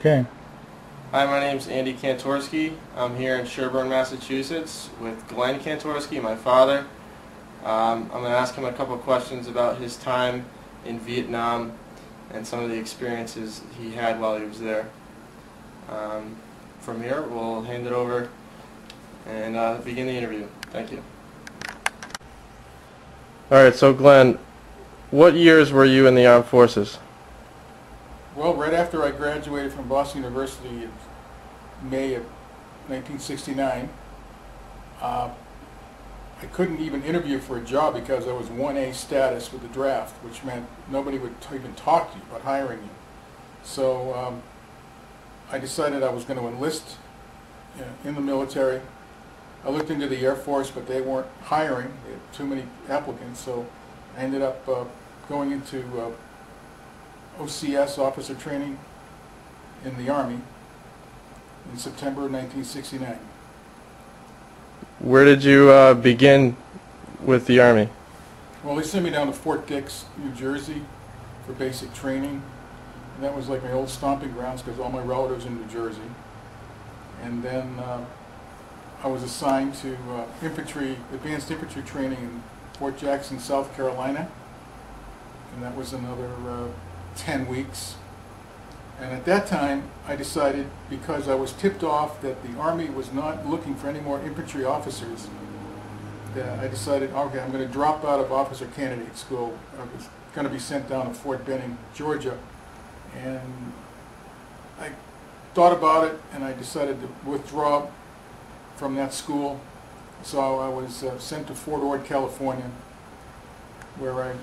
Okay. Hi, my name's Andy Kantorski. I'm here in Sherborne, Massachusetts with Glen Kantorski, my father. I'm going to ask him a couple questions about his time in Vietnam and some of the experiences he had while he was there. From here, we'll hand it over and begin the interview. Thank you. Alright, so Glenn, what years were you in the armed forces? Well, right after I graduated from Boston University in May of 1969, I couldn't even interview for a job because I was 1A status with the draft, which meant nobody would even talk to you about hiring you. So I decided I was going to enlist in the military. I looked into the Air Force, but they weren't hiring. They had too many applicants, so I ended up going into OCS, officer training, in the Army in September 1969. Where did you begin with the Army? Well, they sent me down to Fort Dix, New Jersey for basic training. And that was like my old stomping grounds because all my relatives in New Jersey. And then I was assigned to advanced infantry training in Fort Jackson, South Carolina. And that was another 10 weeks. And at that time, I decided, because I was tipped off that the Army was not looking for any more infantry officers, that I decided, okay, I'm going to drop out of officer candidate school. I was going to be sent down to Fort Benning, Georgia. And I thought about it, and I decided to withdraw from that school. So I was sent to Fort Ord, California, where I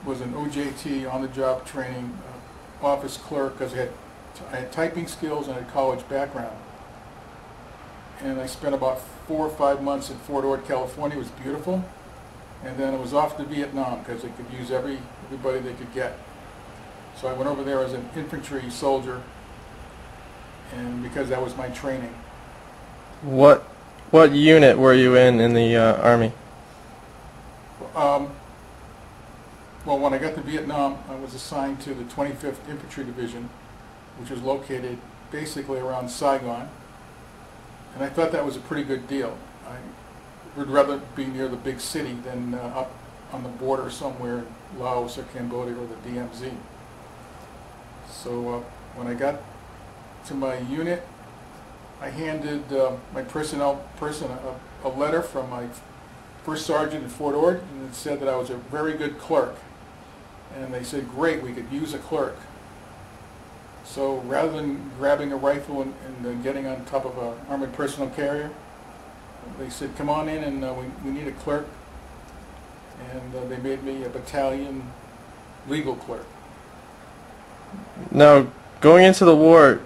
was an OJT, on-the-job training office clerk, because I had typing skills and I had college background. And I spent about 4 or 5 months in Fort Ord, California. It was beautiful. And then I was off to Vietnam because they could use everybody they could get. So I went over there as an infantry soldier, and because that was my training. What unit were you in the Army? Well, when I got to Vietnam, I was assigned to the 25th Infantry Division, which was located basically around Saigon. And I thought that was a pretty good deal. I would rather be near the big city than up on the border somewhere in Laos or Cambodia or the DMZ. So when I got to my unit, I handed my personnel person a letter from my first sergeant in Fort Ord, and it said that I was a very good clerk. And they said, great, we could use a clerk. So rather than grabbing a rifle and getting on top of an armored personnel carrier, they said, come on in and we need a clerk. And they made me a battalion legal clerk. Now, going into the war,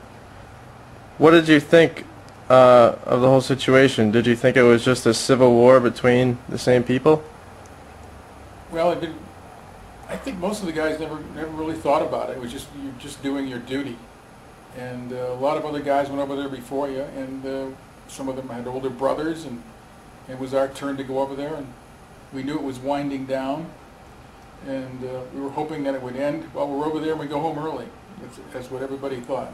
what did you think of the whole situation? Did you think it was just a civil war between the same people? Well, I think most of the guys never really thought about it. It was just you're just doing your duty. And a lot of other guys went over there before you, and some of them had older brothers, and it was our turn to go over there. And we knew it was winding down, and we were hoping that it would end while we're over there and we go home early. That's what everybody thought.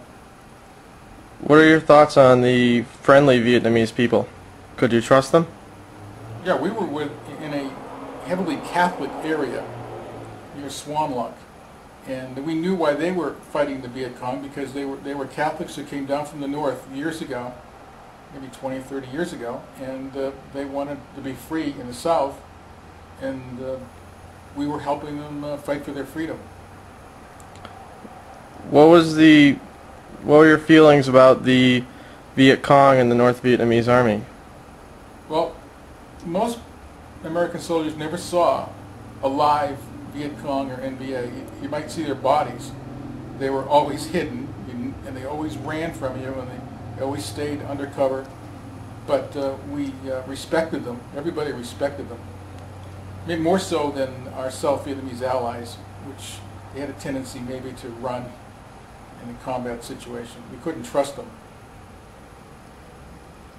What are your thoughts on the friendly Vietnamese people? Could you trust them? Yeah, we were in a heavily Catholic area near Swan Luck, and we knew why they were fighting the Viet Cong, because they were Catholics who came down from the north years ago, maybe 20 or 30 years ago, and they wanted to be free in the south, and we were helping them fight for their freedom. What were your feelings about the Viet Cong and the North Vietnamese Army? Well, most American soldiers never saw a live Viet Cong or NVA. You might see their bodies. They were always hidden, and they always ran from you, and they always stayed undercover. But we respected them. Everybody respected them. Maybe more so than our South Vietnamese allies, which they had a tendency maybe to run in a combat situation. We couldn't trust them.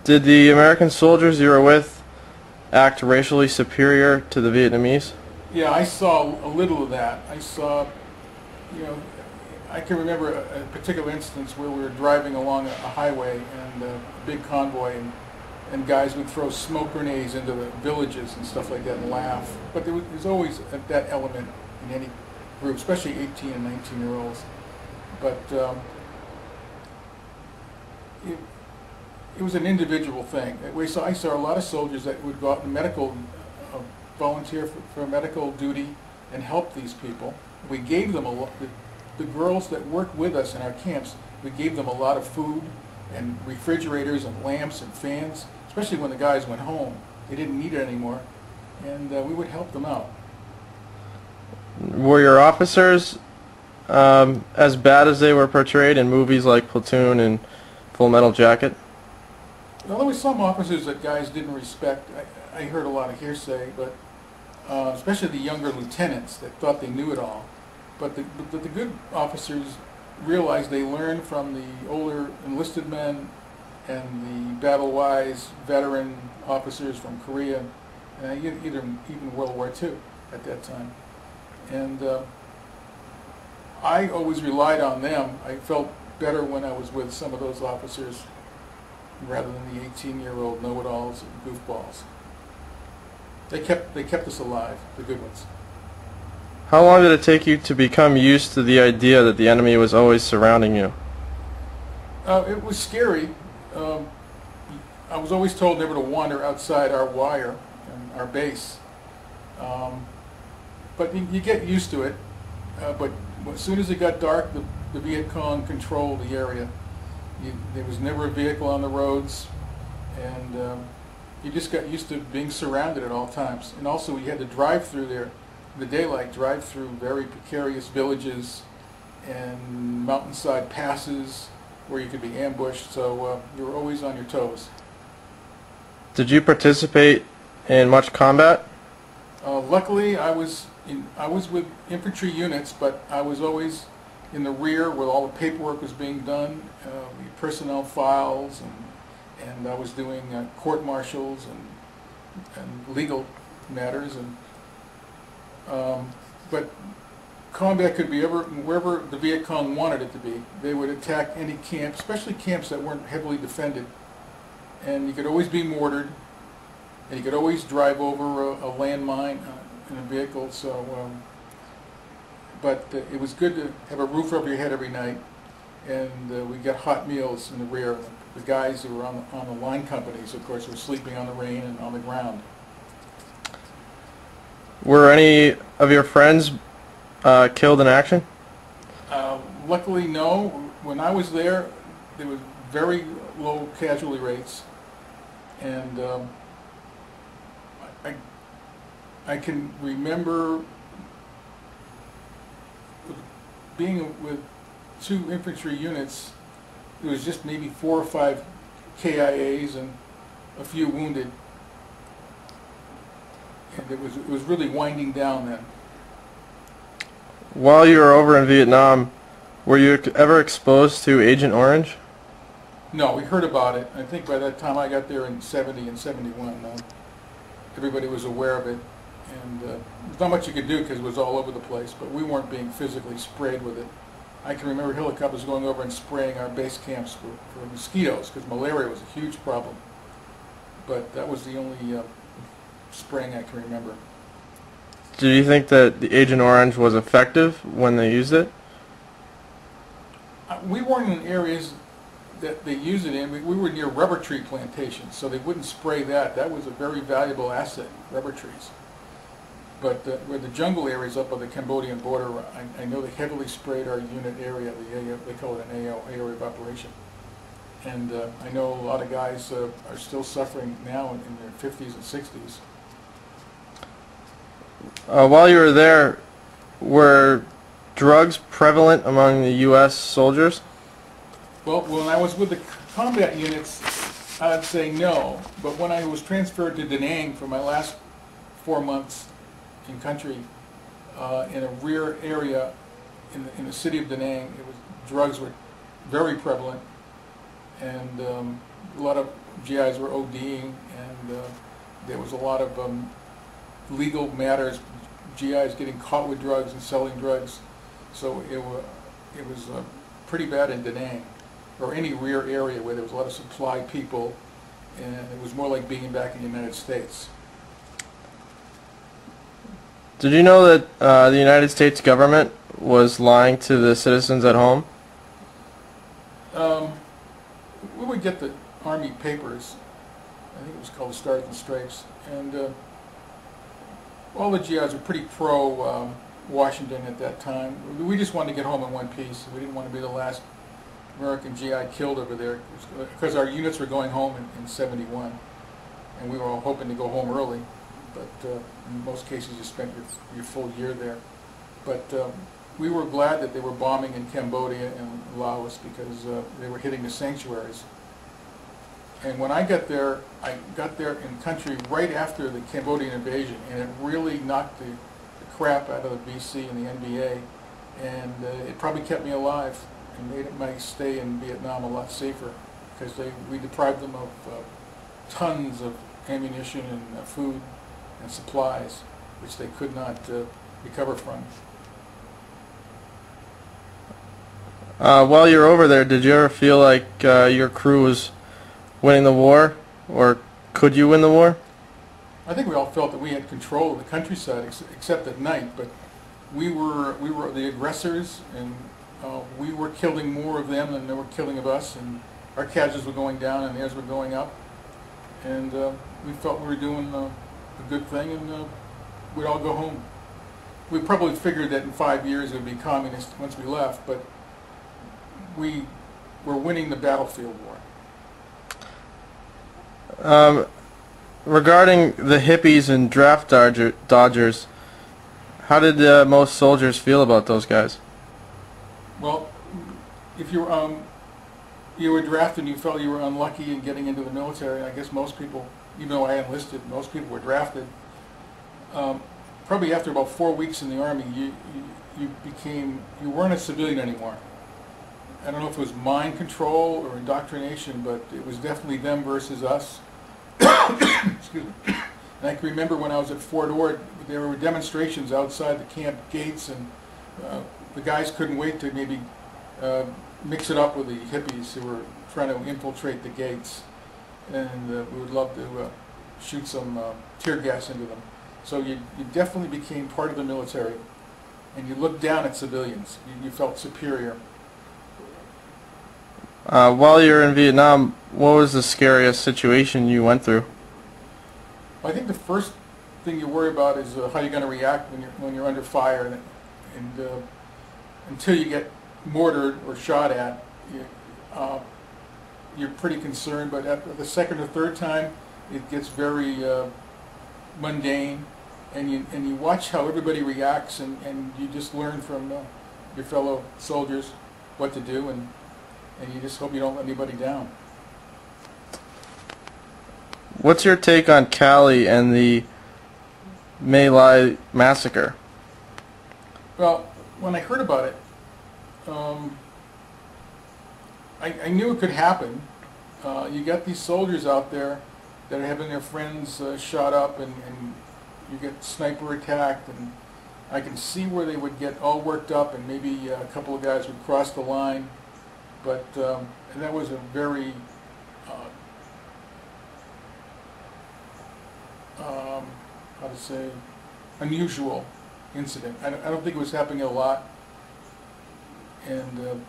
Did the American soldiers you were with act racially superior to the Vietnamese? Yeah, I saw a little of that. I saw, I can remember a particular instance where we were driving along a highway and a big convoy, and guys would throw smoke grenades into the villages and stuff like that and laugh. But there's always that element in any group, especially 18 and 19-year-olds. But it was an individual thing. I saw a lot of soldiers that would go out and volunteer for medical duty and help these people. We gave them a lot. The girls that worked with us in our camps, we gave them a lot of food and refrigerators and lamps and fans, especially when the guys went home. They didn't need it anymore, and we would help them out. Were your officers as bad as they were portrayed in movies like Platoon and Full Metal Jacket? Well, there were some officers that guys didn't respect. I heard a lot of hearsay, but especially the younger lieutenants that thought they knew it all. But the good officers realized they learned from the older enlisted men and the battle-wise veteran officers from Korea, and even World War II at that time. And I always relied on them. I felt better when I was with some of those officers rather than the 18-year-old know-it-alls and goofballs. They kept us alive, the good ones. How long did it take you to become used to the idea that the enemy was always surrounding you? It was scary. I was always told never to wander outside our wire and our base. But you get used to it. But as soon as it got dark, the Viet Cong controlled the area. There was never a vehicle on the roads, and you just got used to being surrounded at all times. And also, you had to drive through there. The daylight, drive through very precarious villages and mountainside passes where you could be ambushed, so you were always on your toes. Did you participate in much combat? Luckily, I was with infantry units, but I was always in the rear where all the paperwork was being done, the personnel files, and I was doing court-martials and legal matters. But combat could be wherever the Viet Cong wanted it to be. They would attack any camp, especially camps that weren't heavily defended. And you could always be mortared, and you could always drive over a landmine in a vehicle. So, but it was good to have a roof over your head every night, and we got hot meals in the rear. The guys who were on the line companies, of course, were sleeping on the rain and on the ground. Were any of your friends killed in action? Luckily, no. When I was there was very low casualty rates, and I can remember being with 2 infantry units. There was just maybe 4 or 5 KIAs and a few wounded. And it was really winding down then. While you were over in Vietnam, were you ever exposed to Agent Orange? No, we heard about it. I think by that time I got there in 70 and 71, everybody was aware of it. And there's not much you could do because it was all over the place, but we weren't being physically sprayed with it. I can remember helicopters going over and spraying our base camps for mosquitoes, because malaria was a huge problem. But that was the only spraying I can remember. Do you think that the Agent Orange was effective when they used it? We weren't in areas that they used it in. We were near rubber tree plantations, so they wouldn't spray that. That was a very valuable asset, rubber trees. But where the jungle areas up on the Cambodian border, I know they heavily sprayed our unit area. They call it an area of operation. And I know a lot of guys are still suffering now in their 50s and 60s. While you were there, were drugs prevalent among the U.S. soldiers? Well, when I was with the combat units, I'd say no. But when I was transferred to Da Nang for my last 4 months in country, in a rear area in the city of Da Nang, drugs were very prevalent, and a lot of GIs were ODing, and there was a lot of legal matters, GIs getting caught with drugs and selling drugs. So it was pretty bad in Da Nang, or any rear area where there was a lot of supply people, and it was more like being back in the United States. Did you know that the United States government was lying to the citizens at home? We would get the Army papers. I think it was called the Stars and Stripes, and all the GIs were pretty pro Washington at that time. We just wanted to get home in one piece. We didn't want to be the last American GI killed over there, because our units were going home in '71, and we were all hoping to go home early. But in most cases, you spent your full year there. But we were glad that they were bombing in Cambodia and Laos, because they were hitting the sanctuaries. And when I got there in country right after the Cambodian invasion, and it really knocked the crap out of the BC and the NBA, and it probably kept me alive and made my stay in Vietnam a lot safer, because we deprived them of tons of ammunition and food and supplies, which they could not recover from. While you were over there, did you ever feel like your crew was winning the war, or could you win the war? I think we all felt that we had control of the countryside, except at night. But we were the aggressors, and we were killing more of them than they were killing of us, and our casualties were going down and theirs were going up. And we felt we were doing a good thing, and we'd all go home. We probably figured that in 5 years it would be communist once we left, but we were winning the battlefield war. Regarding the hippies and draft dodgers, how did most soldiers feel about those guys? Well, if you were drafted and you felt you were unlucky in getting into the military, I guess most people, even though I enlisted, most people were drafted. Probably after about 4 weeks in the Army, you weren't a civilian anymore. I don't know if it was mind control or indoctrination, but it was definitely them versus us. Excuse me. And I can remember when I was at Fort Ord, there were demonstrations outside the camp gates, and the guys couldn't wait to maybe mix it up with the hippies who were trying to infiltrate the gates. And we would love to shoot some tear gas into them. So you definitely became part of the military, and you looked down at civilians. You felt superior. While you were in Vietnam, what was the scariest situation you went through? I think the first thing you worry about is how you're going to react when you're under fire, and until you get mortared or shot at, you're pretty concerned. But after the second or third time, it gets very mundane, and you watch how everybody reacts, and you just learn from your fellow soldiers what to do, and you just hope you don't let anybody down. What's your take on Cali and the My Lai massacre? Well, when I heard about it, I knew it could happen. You got these soldiers out there that are having their friends shot up, and you get sniper attacked, and I can see where they would get all worked up, and maybe a couple of guys would cross the line. But and that was a very how to say, unusual incident. I don't think it was happening a lot. And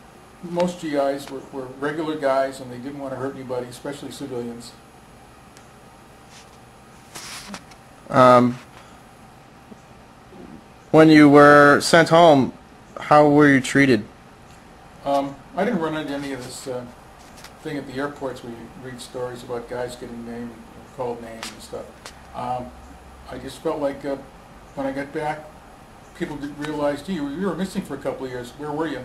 most GIs were regular guys, and they didn't want to hurt anybody, especially civilians. When you were sent home, how were you treated? I didn't run into any of this thing at the airports where you read stories about guys getting named, called names and stuff. I just felt like when I got back, people realized, gee, you were missing for a couple of years. Where were you?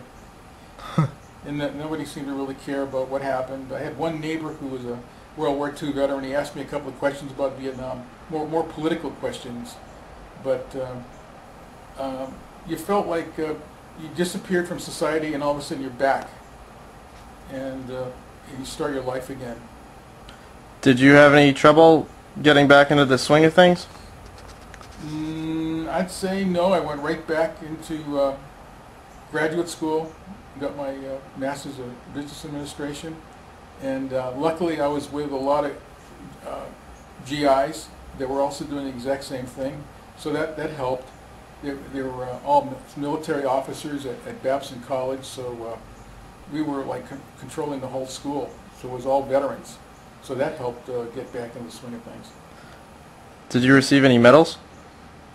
And that nobody seemed to really care about what happened. I had one neighbor who was a World War II veteran. He asked me a couple of questions about Vietnam, more political questions. But you felt like you disappeared from society, and all of a sudden you're back, and you start your life again. Did you have any trouble getting back into the swing of things? I'd say no. I went right back into graduate school, got my Master's of Business Administration, and luckily I was with a lot of GIs that were also doing the exact same thing, so that helped. They were all military officers at Babson College, so we were like controlling the whole school, so it was all veterans, so that helped get back in the swing of things. Did you receive any medals?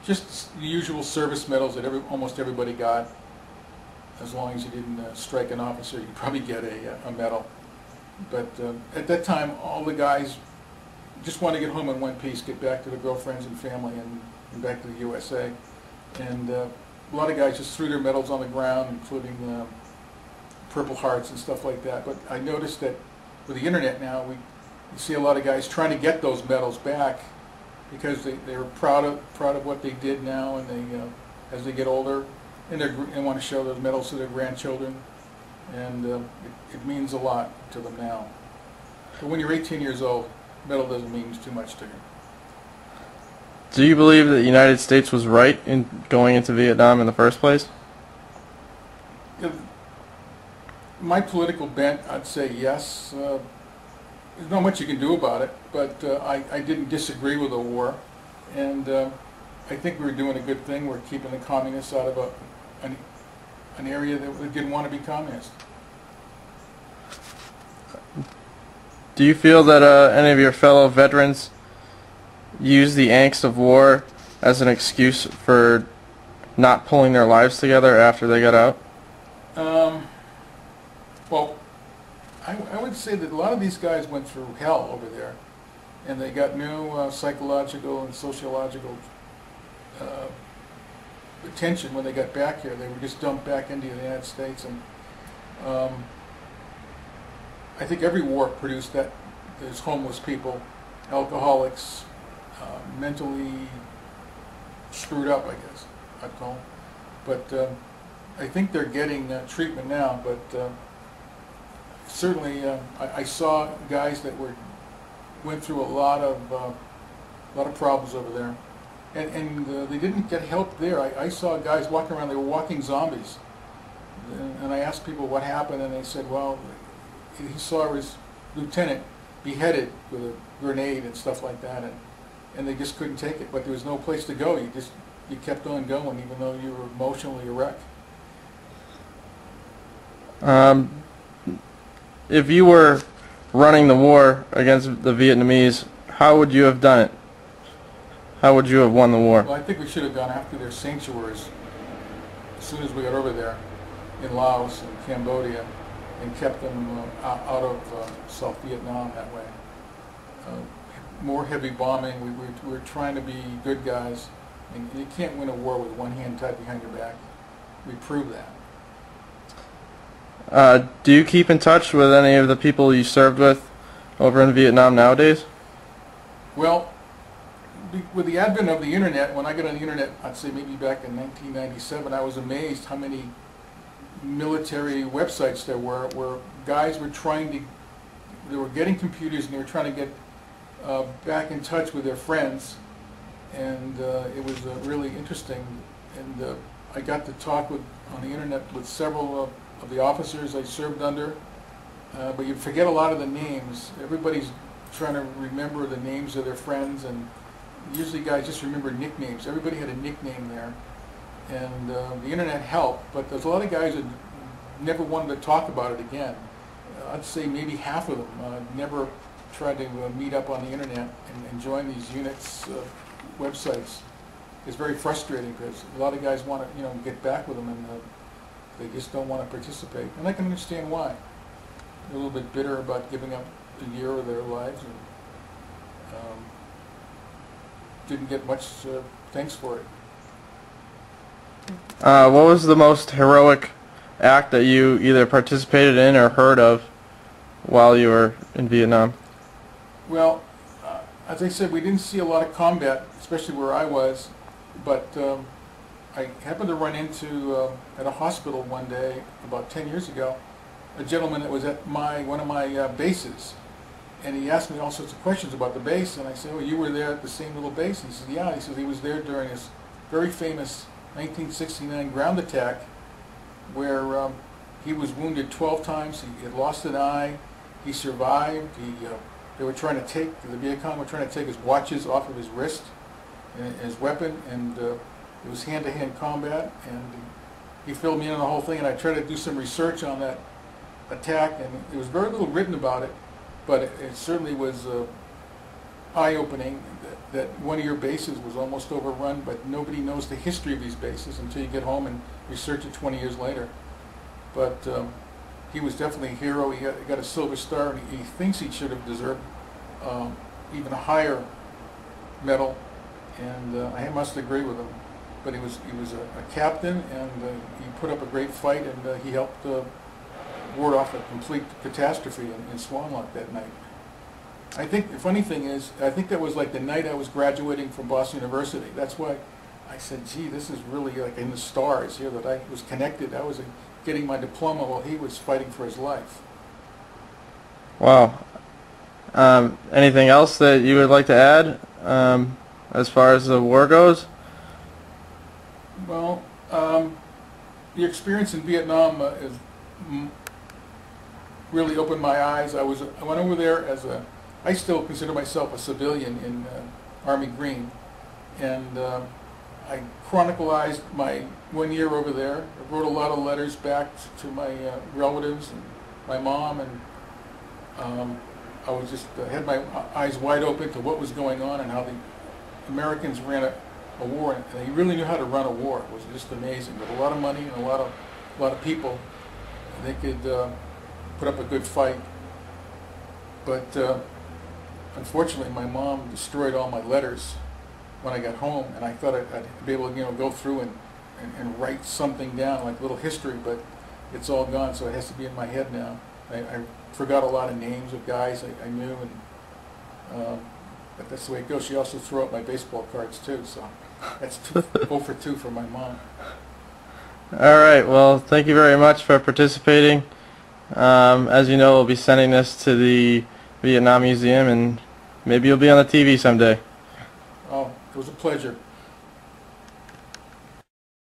Just the usual service medals that almost everybody got. As long as you didn't strike an officer, you'd probably get a medal. But at that time, all the guys just wanted to get home in one piece, get back to their girlfriends and family, and back to the USA. And a lot of guys just threw their medals on the ground, including Purple Hearts and stuff like that. But I noticed that with the internet now, you see a lot of guys trying to get those medals back because they were proud of what they did now, and they as they get older, and they want to show those medals to their grandchildren, and it means a lot to them now. But when you're 18 years old, medal doesn't mean too much to you. Do you believe that the United States was right in going into Vietnam in the first place? My political bent, I'd say yes. There's not much you can do about it, but I didn't disagree with the war, and I think we were doing a good thing. We're keeping the communists out of an area that didn't want to be communist. Do you feel that any of your fellow veterans use the angst of war as an excuse for not pulling their lives together after they got out? Well, I would say that a lot of these guys went through hell over there, and they got new psychological and sociological attention when they got back here. They were just dumped back into the United States, and I think every war produced that. There's homeless people, alcoholics, mentally screwed up, I guess I'd call them. But I think they're getting treatment now, but certainly I saw guys that went through a lot of problems over there, and they didn't get help there. I saw guys walking around; they were walking zombies, and I asked people what happened, and they said, "Well, he saw his lieutenant beheaded with a grenade and stuff like that, and they just couldn't take it. But there was no place to go. You kept on going, even though you were emotionally a wreck." If you were running the war against the Vietnamese, how would you have done it? How would you have won the war? Well, I think we should have gone after their sanctuaries as soon as we got over there in Laos and Cambodia, and kept them out of South Vietnam that way. More heavy bombing. We were trying to be good guys, and you can't win a war with one hand tied behind your back. We proved that. Do you keep in touch with any of the people you served with over in Vietnam nowadays? Well, with the advent of the internet, when I got on the internet, I'd say maybe back in 1997, I was amazed how many military websites there were where guys were they were getting computers and they were trying to get back in touch with their friends, and it was really interesting. And I got to talk on the internet with several of the officers I served under, but you forget a lot of the names. Everybody's trying to remember the names of their friends, and usually guys just remember nicknames. Everybody had a nickname there, and the internet helped, but there's a lot of guys that never wanted to talk about it again. I'd say maybe half of them never tried to meet up on the internet and join these units websites. It's very frustrating because a lot of guys want to get back with them, and they just don't want to participate, and I can understand why. They're a little bit bitter about giving up a year of their lives, and didn't get much thanks for it. What was the most heroic act that you either participated in or heard of while you were in Vietnam? Well, as I said, we didn't see a lot of combat, especially where I was, but I happened to run into, at a hospital one day, about 10 years ago, a gentleman that was at one of my bases. And he asked me all sorts of questions about the base, and I said, "Oh, you were there at the same little base?" And he said, "Yeah." He said he was there during this very famous 1969 ground attack, where He was wounded 12 times. He had lost an eye. He survived. They were trying to take, the Viet Cong were trying to take his watches off of his wrist, and his weapon, and it was hand-to-hand combat, and he filled me in on the whole thing, and I tried to do some research on that attack, and there was very little written about it, but it certainly was eye-opening that one of your bases was almost overrun, but nobody knows the history of these bases until you get home and research it 20 years later. But he was definitely a hero. He got a Silver Star, and he thinks he should have deserved even a higher medal, and I must agree with him. But he was a captain, and he put up a great fight, and he helped ward off a complete catastrophe in Swan Lake that night. I think the funny thing is, I think that was like the night I was graduating from Boston University. That's why I said, gee, this is really like in the stars here that I was connected. I was getting my diploma while he was fighting for his life. Wow. Anything else that you would like to add as far as the war goes? Well, the experience in Vietnam really opened my eyes. I went over there as I still consider myself a civilian in Army Green, and I chronicalized my 1 year over there. I wrote a lot of letters back to my relatives and my mom, and I was just had my eyes wide open to what was going on and how the Americans ran a war, and they really knew how to run a war. It was just amazing. With a lot of money and a lot of people, they could put up a good fight. But unfortunately, my mom destroyed all my letters when I got home, and I thought I'd be able to go through and write something down, like a little history, but it's all gone, so it has to be in my head now. I forgot a lot of names of guys I knew, and but that's the way it goes. She also threw out my baseball cards too, so that's 0 for 2 for my mom. All right, well, thank you very much for participating. As you know, we'll be sending this to the Vietnam Museum, and maybe you'll be on the TV someday. Oh, it was a pleasure.